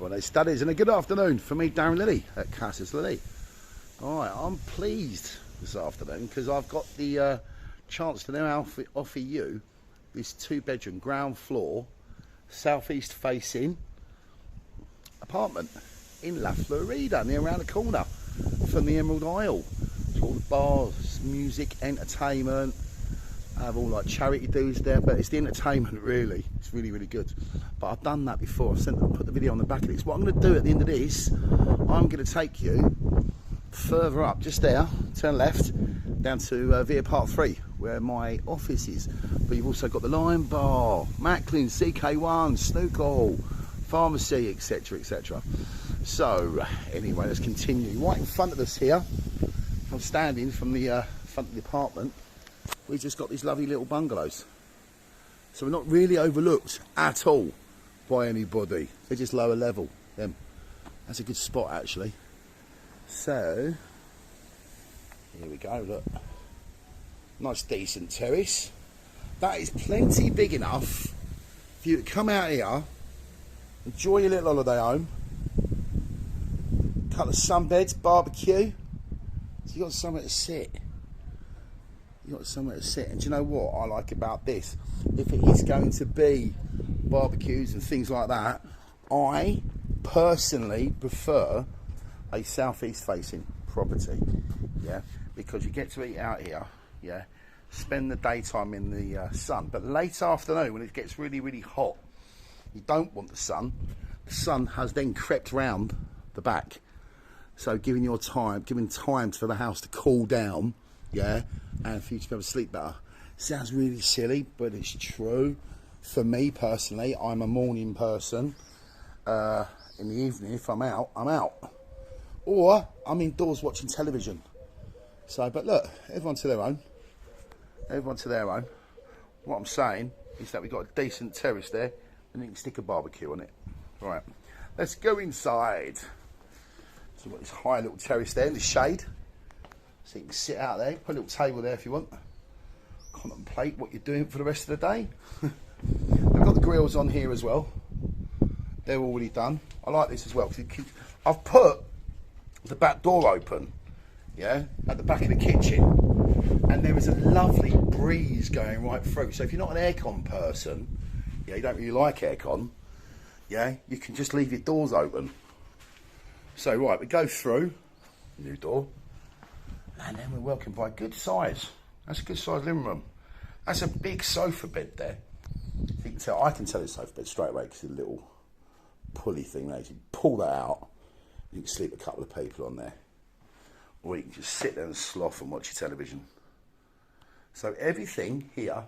Buenos studies and a good afternoon for me, Darren Lilley at Casas Lilley. Alright, I'm pleased this afternoon because I've got the chance to now offer you this 2-bedroom ground floor southeast facing apartment in La Florida, near around the corner from the Emerald Isle. So all the bars, music, entertainment, I have all like charity dues there, but it's the entertainment really. It's really, really good. But I've done that before. I've put the video on the back of this. What I'm going to do at the end of this, I'm going to take you further up, just there, turn left, down to Via Park 3, where my office is. But you've also got the Lion Bar, Macklin, CK1, Snooker Hall, pharmacy, etc, etc. So, anyway, let's continue. Right in front of us here, I'm standing from the front of the apartment. We've just got these lovely little bungalows. So we're not really overlooked at all by anybody. They're just lower level. That's a good spot actually. So, here we go, look. Nice decent terrace. That is plenty big enough for you to come out here, enjoy your little holiday home, couple of sunbeds, barbecue. So you've got somewhere to sit. You've got somewhere to sit. And do you know what I like about this? If it is going to be barbecues and things like that, I personally prefer a southeast facing property, yeah, because you get to eat out here, yeah, spend the daytime in the sun, but late afternoon when it gets really, really hot, you don't want the sun. The sun has then crept round the back, so giving time for the house to cool down, yeah, and for you to be able to sleep better. Sounds really silly, but it's true. For me personally, I'm a morning person. In the evening, if I'm out, I'm out. Or I'm indoors watching television. So, but look, everyone to their own. Everyone to their own. What I'm saying is that we've got a decent terrace there, and you can stick a barbecue on it. Right, let's go inside. So we've got this high little terrace there in the shade. So you can sit out there, put a little table there if you want. Contemplate what you're doing for the rest of the day. I've got the grills on here as well. They're already done. I like this as well because I've put the back door open, yeah, at the back of the kitchen, and there is a lovely breeze going right through. So if you're not an aircon person, yeah, you don't really like aircon, yeah, you can just leave your doors open. So right, we go through, new door, and then we're welcomed by a good size. That's a good size living room. That's a big sofa bed there. You can tell, I can tell it's a sofa bed straight away because it's a little pulley thing there. You pull that out, you can sleep a couple of people on there. Or you can just sit there and sloth and watch your television. So everything here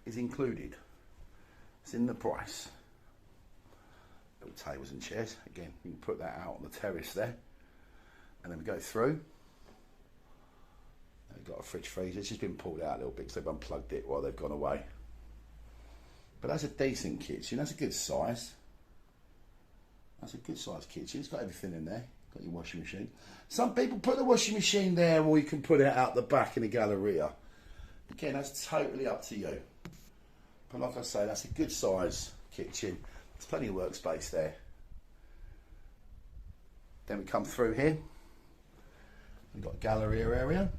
is included. It's in the price. Little tables and chairs. Again, you can put that out on the terrace there. And then we go through. We've got a fridge freezer. It's just been pulled out a little bit because they've unplugged it while they've gone away. But that's a decent kitchen. That's a good size. That's a good size kitchen. It's got everything in there. Got your washing machine. Some people put the washing machine there, or you can put it out the back in the galleria. Again, that's totally up to you. But like I say, that's a good size kitchen. There's plenty of workspace there. Then we come through here. We've got a galleria area.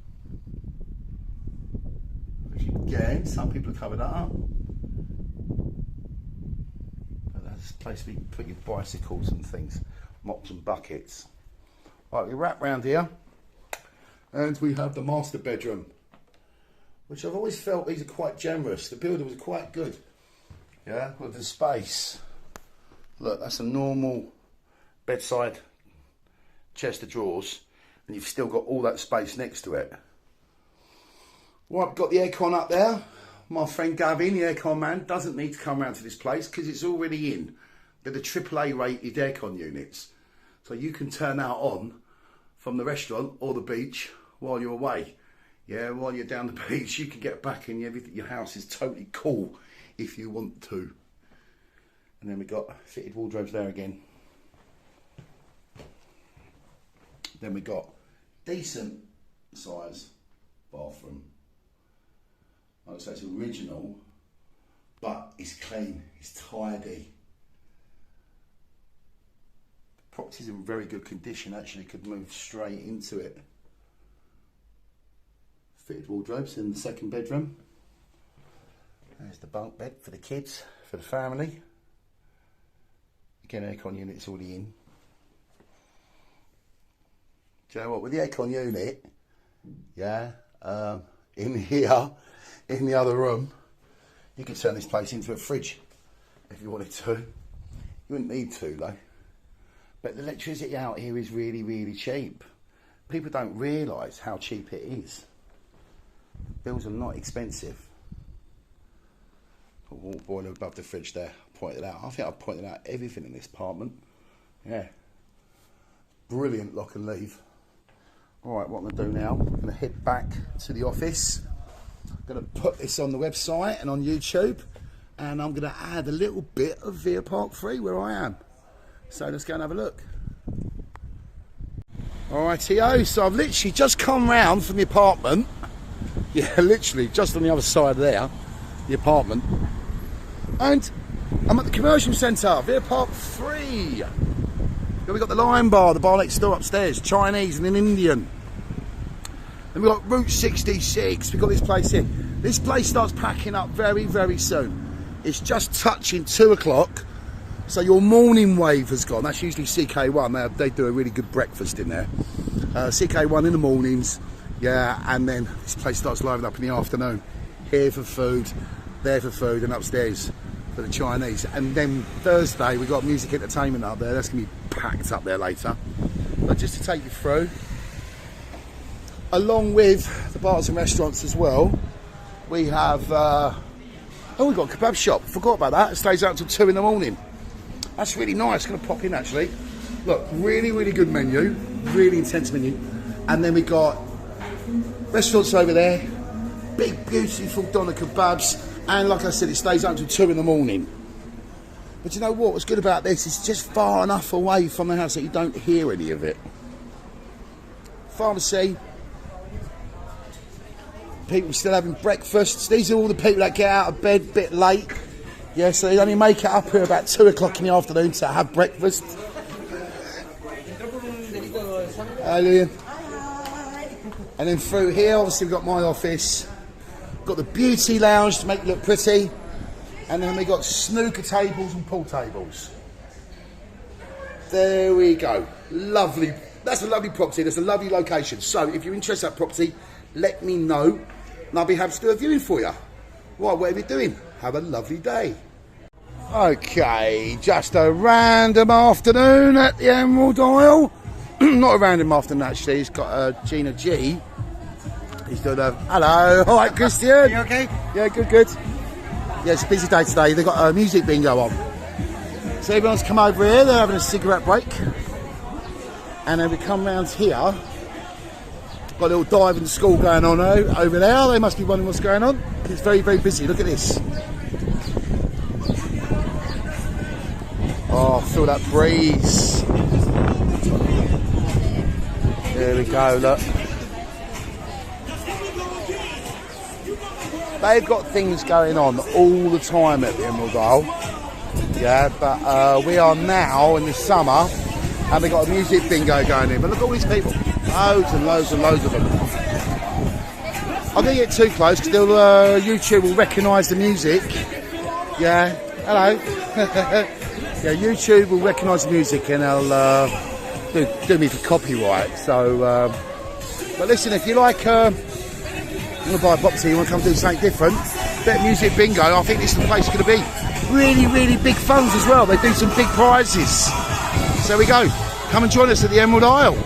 Which again, some people have covered that up. But that's a place where you can put your bicycles and things, mops and buckets. Right, we wrap round here, and we have the master bedroom, which I've always felt these are quite generous. The builder was quite good, yeah, with the space. Look, that's a normal bedside chest of drawers, and you've still got all that space next to it. Right, I've got the aircon up there. My friend Gavin, the aircon man, doesn't need to come round to this place because it's already in. They're the AAA rated aircon units. So you can turn that on from the restaurant or the beach while you're away. Yeah, while you're down the beach, you can get back and your house is totally cool if you want to. And then we've got fitted wardrobes there again. Then we've got decent size bathroom. Like I say, it's original, but it's clean, it's tidy. Property's in very good condition, actually, could move straight into it. Fitted wardrobes in the second bedroom. There's the bunk bed for the kids, for the family. Again, aircon unit's already in. Do you know what, with the aircon unit, yeah, in here, in the other room, you could turn this place into a fridge if you wanted to. You wouldn't need to though. But the electricity out here is really, really cheap. People don't realise how cheap it is. Bills are not expensive. Got a water boiler above the fridge there, pointed out. I think I've pointed out everything in this apartment. Yeah. Brilliant lock and leave. Alright, what I'm going to do now, I'm going to head back to the office. I'm going to put this on the website and on YouTube. And I'm going to add a little bit of Via Park 3 where I am. So let's go and have a look. Alrighty-o, so I've literally just come round from the apartment. Yeah, literally, just on the other side there, the apartment. And I'm at the commercial centre, Via Park 3. We've got the Lion Bar, the bar next door upstairs, Chinese and an Indian. Then we've got Route 66, we've got this place here. This place starts packing up very, very soon. It's just touching 2 o'clock, so your morning wave has gone. That's usually CK1, they do a really good breakfast in there. CK1 in the mornings, yeah, and then this place starts livening up in the afternoon. Here for food, there for food, and upstairs for the Chinese. And then Thursday we've got music entertainment up there. That's going to be packed up there later. But just to take you through, along with the bars and restaurants as well, we have we've got a kebab shop. Forgot about that. It stays out until 2 in the morning. That's really nice. Going to pop in actually. Look, really, really good menu, really intense menu. And then we got restaurants over there, big beautiful doner kebabs. And like I said, it stays up until 2 in the morning. But you know what? What's good about this is it's just far enough away from the house that you don't hear any of it. Pharmacy. People still having breakfasts. These are all the people that get out of bed a bit late. Yeah, so they only make it up here about 2 o'clock in the afternoon to have breakfast. Alien. And then through here, obviously we've got my office. Got the beauty lounge to make it look pretty, and then we got snooker tables and pool tables. There we go. Lovely. That's a lovely property. That's a lovely location. So if you're interested in that property, let me know and I'll be happy to do a viewing for you. Right, whatever you're doing, have a lovely day. Okay, just a random afternoon at the Emerald Isle. Not a random afternoon actually. It's got Gina G. He's doing a hello. All right, Christian. You okay? Yeah, good, good. Yeah, it's a busy day today. They've got a music bingo on. So everyone's come over here. They're having a cigarette break. And then we come round here. Got a little diving school going on over there. They must be wondering what's going on. It's very, very busy. Look at this. Oh, feel that breeze. There we go, look. They've got things going on all the time at the Emerald Isle. Yeah, but we are now in the summer and they've got a music bingo going in. But look at all these people. Loads and loads and loads of them. I don't get too close because YouTube will recognise the music. Yeah, hello. Yeah, YouTube will recognise the music and they'll do me for copyright. So, but listen, if you like, you want to buy a property, you want to come do something different, bit of music bingo, I think this is the place it's going to be. Really, really big funds as well. They do some big prizes. So there we go. Come and join us at the Emerald Isle.